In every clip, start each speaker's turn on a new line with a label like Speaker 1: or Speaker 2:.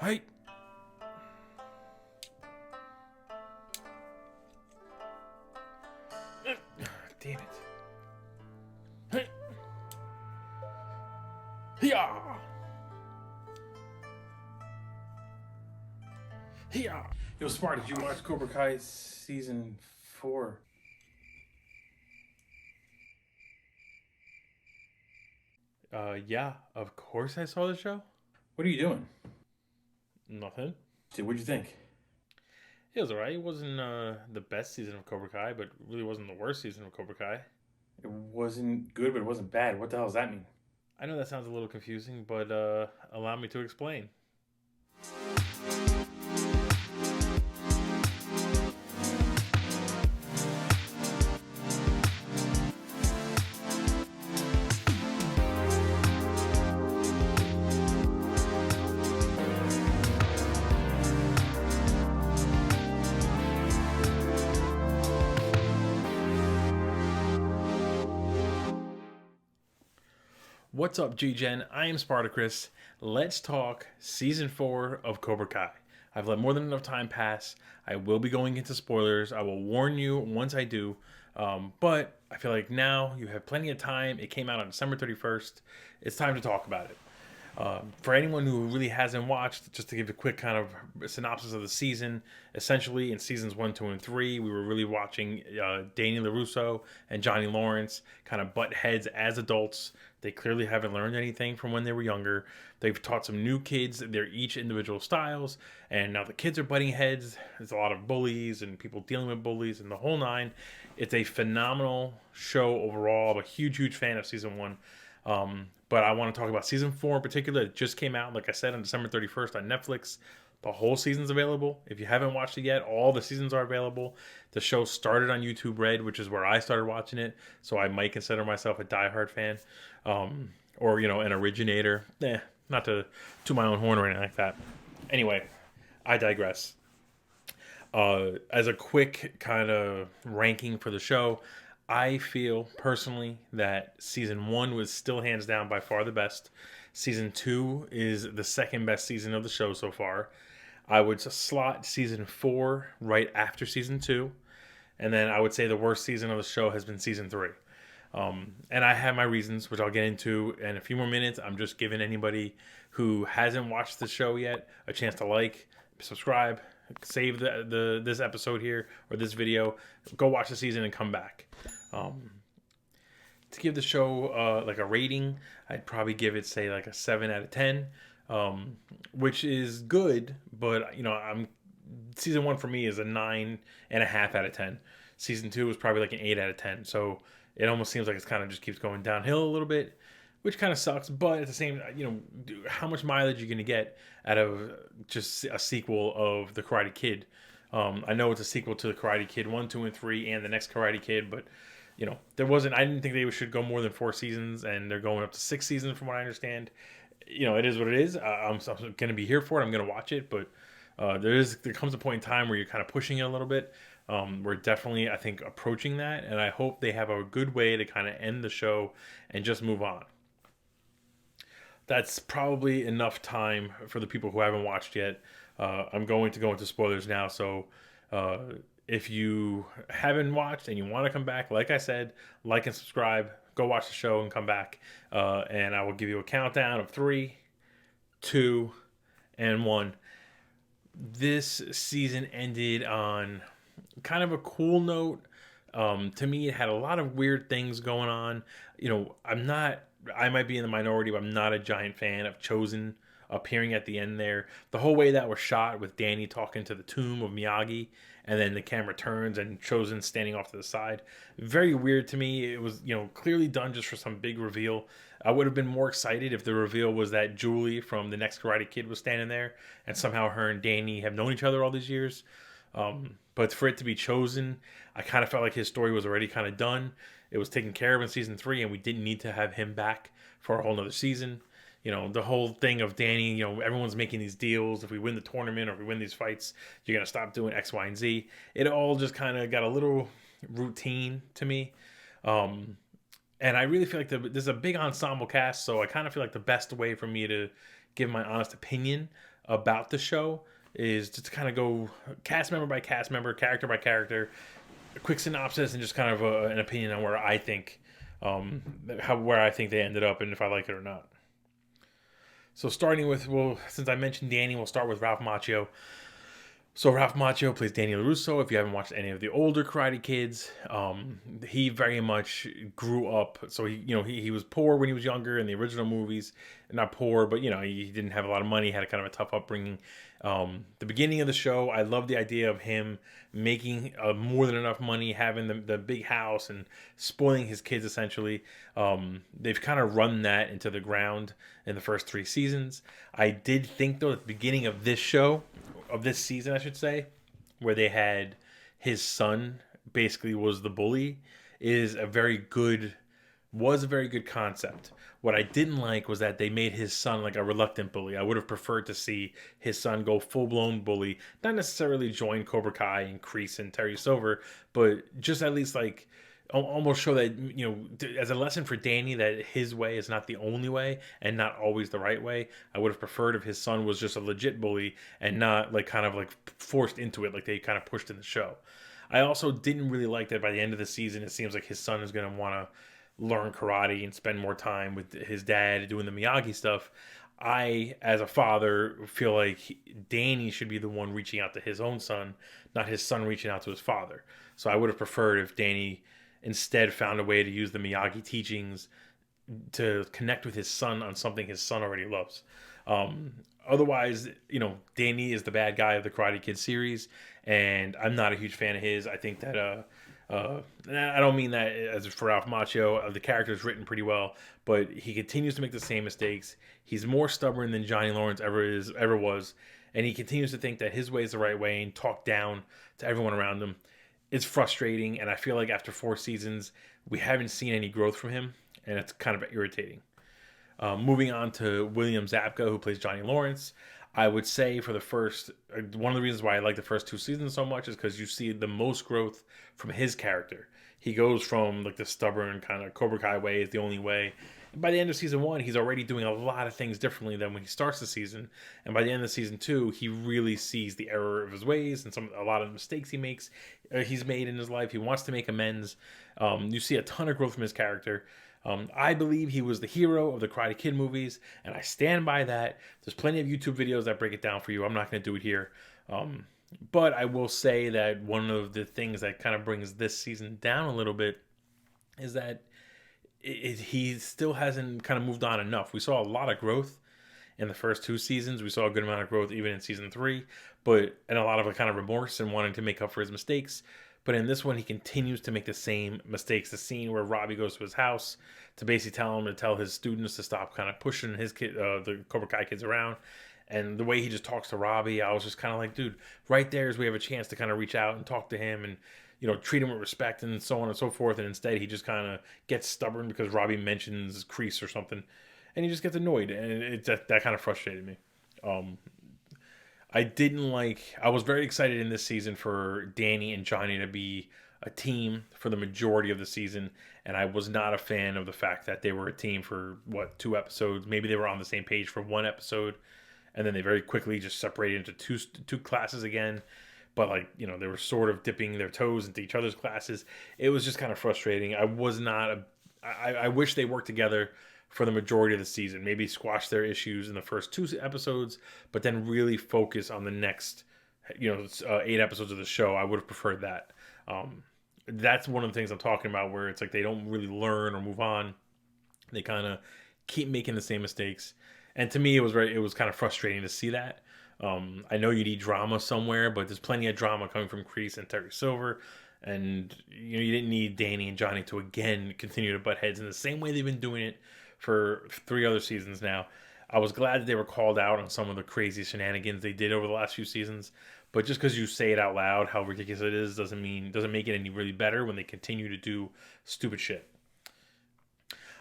Speaker 1: Hey. Damn it. Hey. Yeah. Yeah. Yo, Smart, did you watch Cobra Kai season 4? Yeah, of course I saw the show. What are you doing? Nothing. What'd you think? It was alright. It wasn't the best season of Cobra Kai, but it really wasn't the worst season of Cobra Kai. It wasn't good, but it wasn't bad. What the hell does that mean? I know that sounds a little confusing, but allow me to explain. What's up, GGEN? I am Spartacris. Let's talk Season 4 of Cobra Kai. I've let more than enough time pass. I will be going into spoilers. I will warn you once I do. But I feel like now you have plenty of time. It came out on December 31st. It's time to talk about it. For anyone who really hasn't watched, just to give a quick kind of synopsis of the season, essentially in seasons 1, 2, and 3, we were really watching Danny LaRusso and Johnny Lawrence kind of butt heads as adults. They clearly haven't learned anything from when they were younger. They've taught some new kids their each individual styles, and now the kids are butting heads. There's a lot of bullies and people dealing with bullies and the whole nine. It's a phenomenal show overall. I'm a huge, huge fan of season 1. But I want to talk about season 4 in particular. It just came out, like I said, on December 31st on Netflix. The whole season's available. If you haven't watched it yet, all the seasons are available. The show started on YouTube Red, which is where I started watching it. So I might consider myself a diehard fan. Or, an originator. Not to my own horn or anything like that. Anyway, I digress. As a quick kind of ranking for the show, I feel personally that season 1 was still hands down by far the best. Season 2 is the second best season of the show so far. I would slot season 4 right after season 2. And then I would say the worst season of the show has been season 3. And I have my reasons, which I'll get into in a few more minutes. I'm just giving anybody who hasn't watched the show yet a chance to like, subscribe, save this episode here or this video, go watch the season and come back. To give the show like a rating, I'd probably give it say like a 7 out of 10, which is good, but season 1 for me is a 9.5 out of 10. Season 2 was probably like an 8 out of 10. So it almost seems like it's kind of just keeps going downhill a little bit, which kind of sucks. But at the same, how much mileage are you going to get out of just a sequel of The Karate Kid? I know it's a sequel to The Karate Kid 1, 2, and 3 and the next Karate Kid, but I didn't think they should go more than 4 seasons, and they're going up to 6 seasons from what I understand. It is what it is. I'm going to be here for it. I'm going to watch it, but there comes a point in time where you're kind of pushing it a little bit. We're definitely, I think, approaching that, and I hope they have a good way to kind of end the show and just move on. That's probably enough time for the people who haven't watched yet. I'm going to go into spoilers now, so if you haven't watched and you want to come back, like I said, like and subscribe, go watch the show and come back, and I will give you a countdown of 3, 2, and 1. This season ended on kind of a cool note. To me, it had a lot of weird things going on. I might be in the minority, but I'm not a giant fan of Chosen appearing at the end there. The whole way that was shot with Danny talking to the tomb of Miyagi, and then the camera turns and Chosen standing off to the side. Very weird to me. It was, clearly done just for some big reveal. I would have been more excited if the reveal was that Julie from the next Karate Kid was standing there, and somehow her and Danny have known each other all these years. But for it to be Chosen, I kind of felt like his story was already kind of done. It was taken care of in season 3, and we didn't need to have him back for a whole nother season. The whole thing of Danny, everyone's making these deals. If we win the tournament or if we win these fights, you're going to stop doing X, Y, and Z. It all just kind of got a little routine to me. And I really feel like there's a big ensemble cast, so I kind of feel like the best way for me to give my honest opinion about the show is just to kind of go cast member by cast member, character by character, a quick synopsis, and just kind of an opinion on where I think where I think they ended up and if I like it or not. So starting with, well, since I mentioned Danny, we'll start with Ralph Macchio. So Ralph Macchio plays Danny LaRusso. If you haven't watched any of the older Karate Kids, he very much grew up. So he was poor when he was younger in the original movies. Not poor, but he didn't have a lot of money. He had a kind of a tough upbringing. The beginning of the show, I love the idea of him making more than enough money, having the big house, and spoiling his kids essentially. They've kind of run that into the ground in the first 3 seasons. I did think though at the beginning of this show, of this season, I should say, where they had his son basically was the bully, was a very good concept. What I didn't like was that they made his son like a reluctant bully. I would have preferred to see his son go full-blown bully, not necessarily join Cobra Kai and Kreese and Terry Silver, but just at least like almost show that, as a lesson for Danny, that his way is not the only way and not always the right way. I would have preferred if his son was just a legit bully and not like kind of like forced into it like they kind of pushed in the show. I also didn't really like that by the end of the season, it seems like his son is going to want to learn karate and spend more time with his dad doing the Miyagi stuff. I, as a father, feel like Danny should be the one reaching out to his own son, not his son reaching out to his father. So I would have preferred if Danny instead found a way to use the Miyagi teachings to connect with his son on something his son already loves. Otherwise, Danny is the bad guy of the Karate Kid series, and I'm not a huge fan of his. I think that I don't mean that as for Ralph Macchio. The character is written pretty well, but he continues to make the same mistakes. He's more stubborn than Johnny Lawrence ever was, and he continues to think that his way is the right way and talk down to everyone around him. It's frustrating, and I feel like after 4 seasons, we haven't seen any growth from him, and it's kind of irritating. Moving on to William Zabka, who plays Johnny Lawrence. I would say for the first, one of the reasons why I like the first 2 seasons so much is because you see the most growth from his character. He goes from like the stubborn kind of Cobra Kai way is the only way. And by the end of season 1, he's already doing a lot of things differently than when he starts the season. And by the end of season 2, he really sees the error of his ways and a lot of the mistakes he's made in his life. He wants to make amends. You see a ton of growth from his character. I believe he was the hero of the Karate Kid movies, and I stand by that. There's plenty of YouTube videos that break it down for you. I'm not going to do it here. But I will say that one of the things that kind of brings this season down a little bit is that he still hasn't kind of moved on enough. We saw a lot of growth in the first 2 seasons. We saw a good amount of growth even in season 3, and a lot of a kind of remorse and wanting to make up for his mistakes. But in this one, he continues to make the same mistakes. The scene where Robbie goes to his house to basically tell his students to stop kind of pushing the Cobra Kai kids around. And the way he just talks to Robbie, I was just kind of like, dude, right there is we have a chance to kind of reach out and talk to him and, treat him with respect and so on and so forth. And instead, he just kind of gets stubborn because Robbie mentions Kreese or something. And he just gets annoyed. And that kind of frustrated me. I was very excited in this season for Danny and Johnny to be a team for the majority of the season, and I was not a fan of the fact that they were a team for 2 episodes. Maybe they were on the same page for 1 episode, and then they very quickly just separated into two classes again. But they were sort of dipping their toes into each other's classes. It was just kind of frustrating. I wish they worked together for the majority of the season. Maybe squash their issues in the first 2 episodes, but then really focus on the next 8 episodes of the show. I would have preferred that. That's one of the things I'm talking about, where it's like they don't really learn or move on. They kind of keep making the same mistakes, and to me it was kind of frustrating to see that. I know you need drama somewhere, but there's plenty of drama coming from Kreese and Terry Silver. And you didn't need Danny and Johnny to again continue to butt heads in the same way they've been doing it for 3 other seasons now. I was glad that they were called out on some of the crazy shenanigans they did over the last few seasons, but just because you say it out loud how ridiculous it is doesn't make it any really better when they continue to do stupid shit.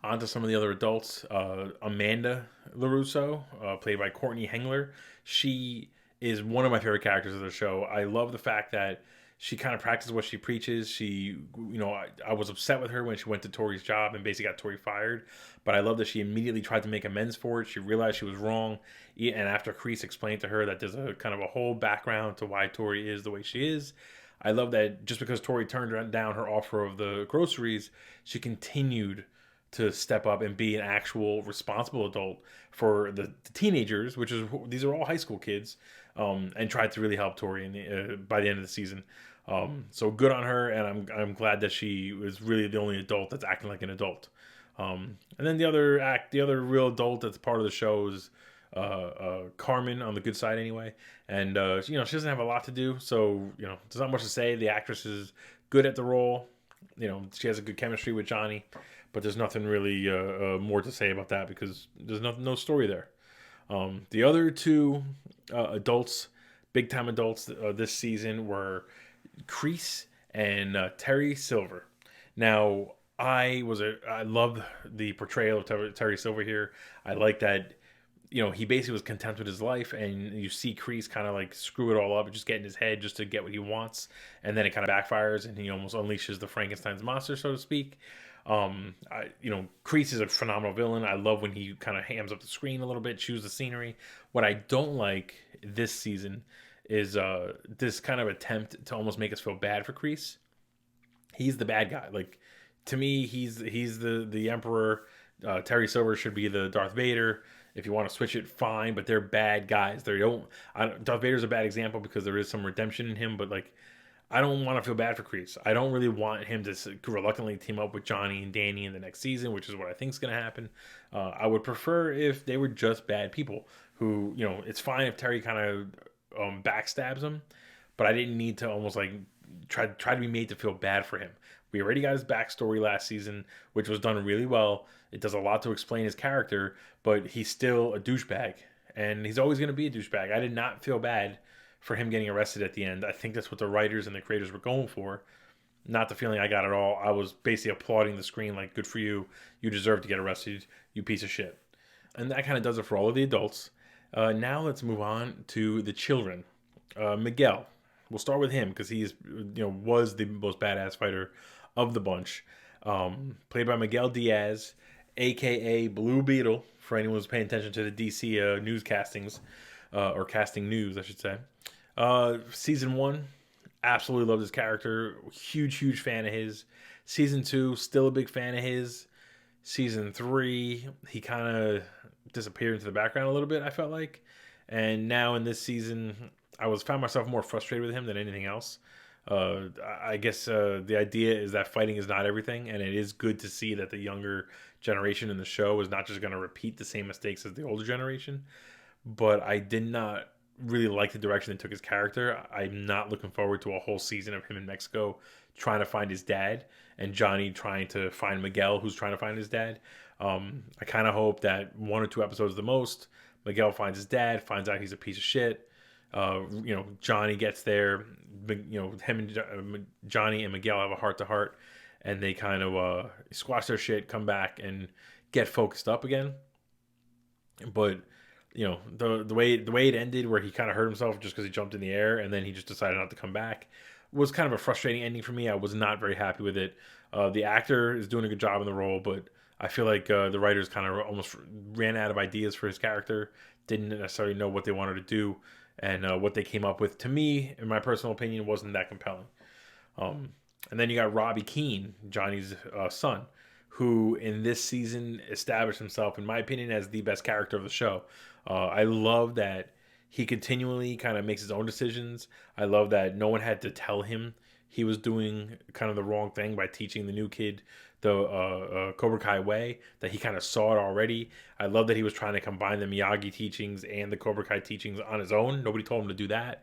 Speaker 1: On to some of the other adults. Amanda LaRusso, played by Courtney Hengler. She is one of my favorite characters of the show. I love the fact that She kind of practices what she preaches. I was upset with her when she went to Tori's job and basically got Tori fired. But I love that she immediately tried to make amends for it. She realized she was wrong. And after Kreese explained to her that there's a kind of a whole background to why Tori is the way she is, I love that just because Tori turned down her offer of the groceries, she continued to step up and be an actual responsible adult for the teenagers, which is these are all high school kids, and tried to really help Tori by the end of the season. So good on her, and I'm glad that she was really the only adult that's acting like an adult. And then the other real adult that's part of the show is Carmen, on the good side anyway. And she doesn't have a lot to do, so there's not much to say. The actress is good at the role. She has a good chemistry with Johnny, but there's nothing really more to say about that because there's no story there. The other two adults, big time adults this season were Kreese and Terry Silver. Now, I love the portrayal of Terry Silver here. I like that, he basically was content with his life, and you see Kreese kind of like screw it all up and just get in his head just to get what he wants, and then it kind of backfires, and he almost unleashes the Frankenstein's monster, so to speak. Kreese is a phenomenal villain. I love when he kind of hams up the screen a little bit, chews the scenery. What I don't like this season is this kind of attempt to almost make us feel bad for Kreese. He's the bad guy. Like, to me, he's the Emperor. Terry Silver should be the Darth Vader. If you want to switch it, fine, but they're bad guys. Darth Vader's a bad example because there is some redemption in him, but like, I don't want to feel bad for Kreese. I don't really want him to reluctantly team up with Johnny and Danny in the next season, which is what I think is going to happen. I would prefer if they were just bad people who, it's fine if Terry kind of backstabs him, but I didn't need to almost like try to be made to feel bad for him. We already got his backstory last season, which was done really well. It does a lot to explain his character, but he's still a douchebag, and he's always going to be a douchebag. I did not feel bad for him getting arrested at the end. I think that's what the writers and the creators were going for. Not the feeling I got at all. I was basically applauding the screen like, good for you. You deserve to get arrested, you piece of shit. And that kind of does it for all of the adults. Now let's move on to the children. Miguel. We'll start with him because he's was the most badass fighter of the bunch. Played by Miguel Diaz, a.k.a. Blue Beetle, for anyone who's paying attention to the DC newscastings, or casting news, I should say. Season 1, absolutely loved his character. Huge fan of his. Season 2, still a big fan of his. Season 3, he kind of disappeared into the background a little bit, I felt like. And now in this season, I found myself more frustrated with him than anything else. I guess the idea is that fighting is not everything, and it is good to see that the younger generation in the show is not just going to repeat the same mistakes as the older generation. But I did not really like the direction they took his character. I'm not looking forward to a whole season of him in Mexico trying to find his dad, and Johnny trying to find Miguel, who's trying to find his dad. I kind of hope that 1 or 2 episodes the most, Miguel finds his dad, finds out he's a piece of shit. Johnny gets there. Him and Johnny and Miguel have a heart-to-heart, and they kind of squash their shit, come back, and get focused up again. But the way it ended, where he kind of hurt himself just because he jumped in the air, and then he just decided not to come back, was kind of a frustrating ending for me. I was not very happy with it. The actor is doing a good job in the role, but I feel like the writers kind of almost ran out of ideas for his character, didn't necessarily know what they wanted to do, and what they came up with, to me, in my personal opinion, wasn't that compelling. And then you got Robbie Keane, Johnny's son, who in this season established himself, in my opinion, as the best character of the show. I love that he continually kind of makes his own decisions. I love that no one had to tell him he was doing kind of the wrong thing by teaching the new kid the Cobra Kai way, that he kind of saw it already. I love that he was trying to combine the Miyagi teachings and the Cobra Kai teachings on his own. Nobody told him to do that.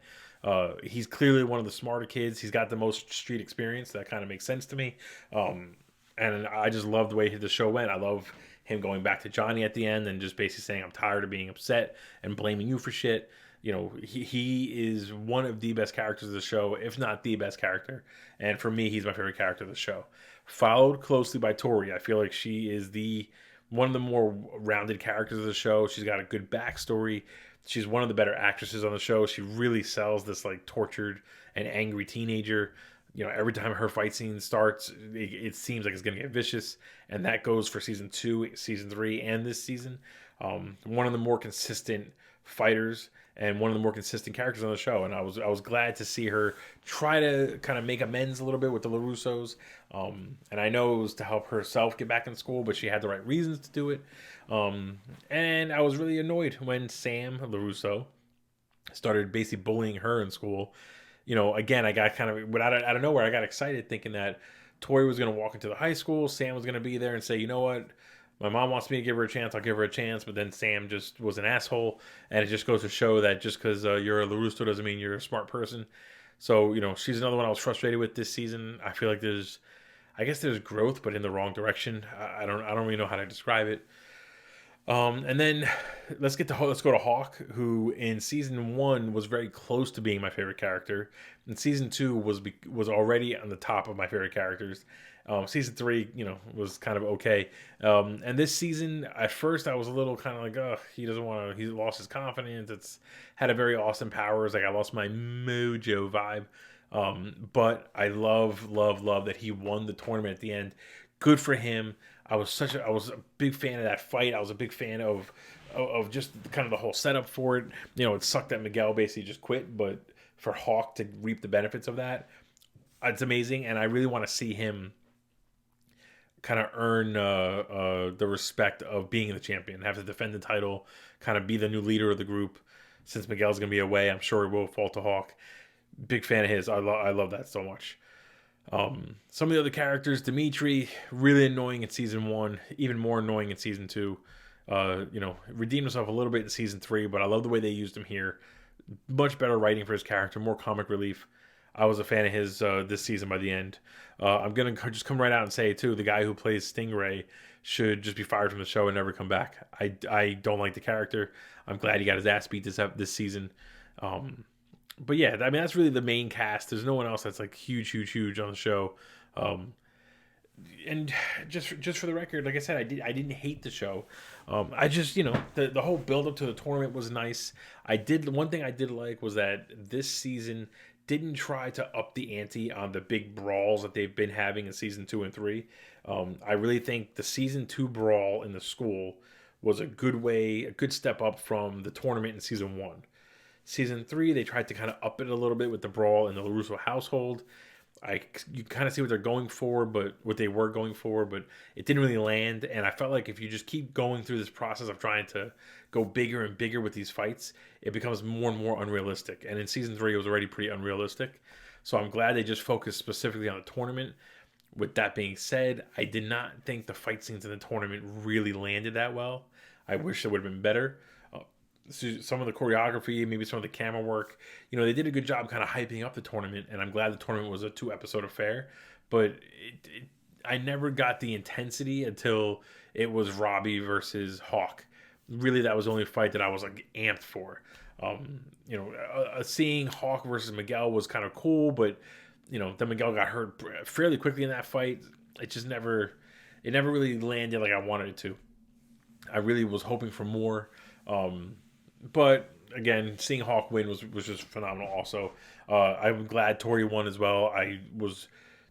Speaker 1: He's clearly one of the smarter kids. He's got the most street experience. That kind of makes sense to me. And I just love the way the show went. I love him going back to Johnny at the end and just basically saying, I'm tired of being upset and blaming you for shit. He is one of the best characters of the show, if not the best character. And for me, he's my favorite character of the show. Followed closely by Tori. I feel like she is the one of the more rounded characters of the show. She's got a good backstory. She's one of the better actresses on the show. She really sells this like tortured and angry teenager. Every time her fight scene starts, it seems like it's going to get vicious, and that goes for season 2, season 3, and this season. One of the more consistent fighters and one of the more consistent characters on the show, and I was glad to see her try to kind of make amends a little bit with the LaRussos. And I know it was to help herself get back in school, but she had the right reasons to do it. And I was really annoyed when Sam LaRusso started basically bullying her in school. Again, I got kind of, out of nowhere, I got excited thinking that Tori was going to walk into the high school, Sam was going to be there and say, you know what, my mom wants me to give her a chance, I'll give her a chance. But then Sam just was an asshole, and it just goes to show that just because you're a LaRusso doesn't mean you're a smart person. So, she's another one I was frustrated with this season. I feel like there's growth, but in the wrong direction. I don't really know how to describe it. And then let's go to Hawk, who in season 1 was very close to being my favorite character. And season 2 was already on the top of my favorite characters. Season 3, was kind of okay. And this season, at first, I was a little kind of like, oh, he lost his confidence. It's had a very Austin Powers, like I lost my mojo vibe. But I love that he won the tournament at the end. Good for him. I was a big fan of that fight. I was a big fan of just kind of the whole setup for it. It sucked that Miguel basically just quit, but for Hawk to reap the benefits of that, it's amazing. And I really want to see him kind of earn the respect of being the champion, have to defend the title, kind of be the new leader of the group. Since Miguel's going to be away, I'm sure it will fall to Hawk. Big fan of his. I love that so much. Some of the other characters, Dimitri, really annoying in season 1, even more annoying in season 2. Redeemed himself a little bit in season 3, but I love the way they used him here. Much better writing for his character, more comic relief. I was a fan of his this season by the end. I'm going to just come right out and say, too, the guy who plays Stingray should just be fired from the show and never come back. I don't like the character. I'm glad he got his ass beat this season. But yeah, I mean, that's really the main cast. There's no one else that's like huge on the show. And just for the record, like I said, I didn't hate the show. I just, the whole build up to the tournament was nice. One thing I did like was that this season didn't try to up the ante on the big brawls that they've been having in season 2 and 3. I really think the season 2 brawl in the school was a good step up from the tournament in season 1. Season 3, they tried to kind of up it a little bit with the brawl in the LaRusso household. You kind of see what they were going for, but it didn't really land. And I felt like if you just keep going through this process of trying to go bigger and bigger with these fights, it becomes more and more unrealistic. And in season 3, it was already pretty unrealistic. So I'm glad they just focused specifically on the tournament. With that being said, I did not think the fight scenes in the tournament really landed that well. I wish it would have been better. Some of the choreography, maybe some of the camera work, they did a good job kind of hyping up the tournament, and I'm glad the tournament was a 2-episode affair, but I never got the intensity until it was Robbie versus Hawk. Really, that was the only fight that I was like amped for. Seeing Hawk versus Miguel was kind of cool, but then Miguel got hurt fairly quickly in that fight. It never really landed like I wanted it to. I really was hoping for more. But again, seeing Hawk win was just phenomenal. Also, I'm glad Tori won as well.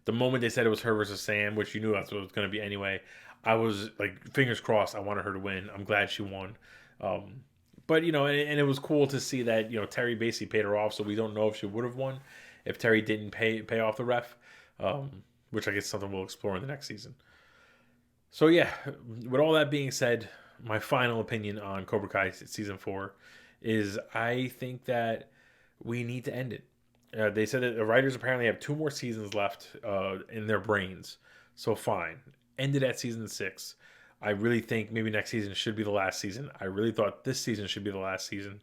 Speaker 1: The moment they said it was her versus Sam, which you knew that's what it was going to be anyway. I was like, fingers crossed. I wanted her to win. I'm glad she won. But and it was cool to see that Terry basically paid her off. So we don't know if she would have won if Terry didn't pay off the ref, which I guess something we'll explore in the next season. So yeah, with all that being said, my final opinion on Cobra Kai season 4 is I think that we need to end it. They said that the writers apparently have 2 more seasons left in their brains. So fine. End it at season 6. I really think maybe next season should be the last season. I really thought this season should be the last season.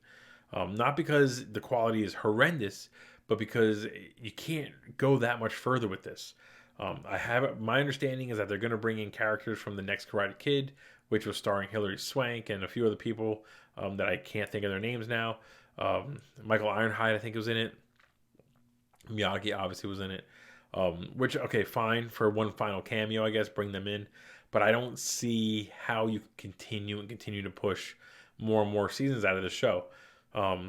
Speaker 1: Not because the quality is horrendous, but because you can't go that much further with this. My understanding is that they're going to bring in characters from the next Karate Kid, which was starring Hilary Swank and a few other people that I can't think of their names now. Michael Ironhide, I think, was in it. Miyagi obviously was in it. Which, okay, fine for one final cameo, I guess, bring them in. but I don't see how you can continue to push more and more seasons out of the show.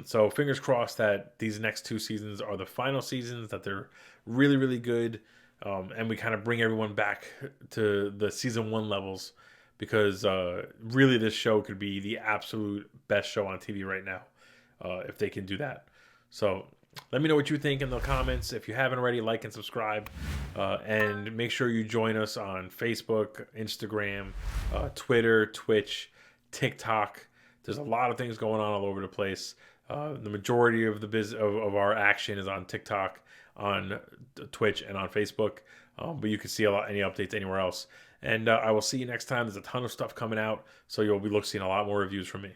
Speaker 1: So fingers crossed that these next 2 seasons are the final seasons, that they're really, really good, and we kind of bring everyone back to the season 1 levels, because really this show could be the absolute best show on TV right now, if they can do that. So let me know what you think in the comments. If you haven't already, like and subscribe, and make sure you join us on Facebook, Instagram, Twitter, Twitch, TikTok. There's a lot of things going on all over the place. The majority of of our action is on TikTok, on Twitch, and on Facebook. But you can see any updates anywhere else. And I will see you next time. There's a ton of stuff coming out, so you'll be seeing a lot more reviews from me.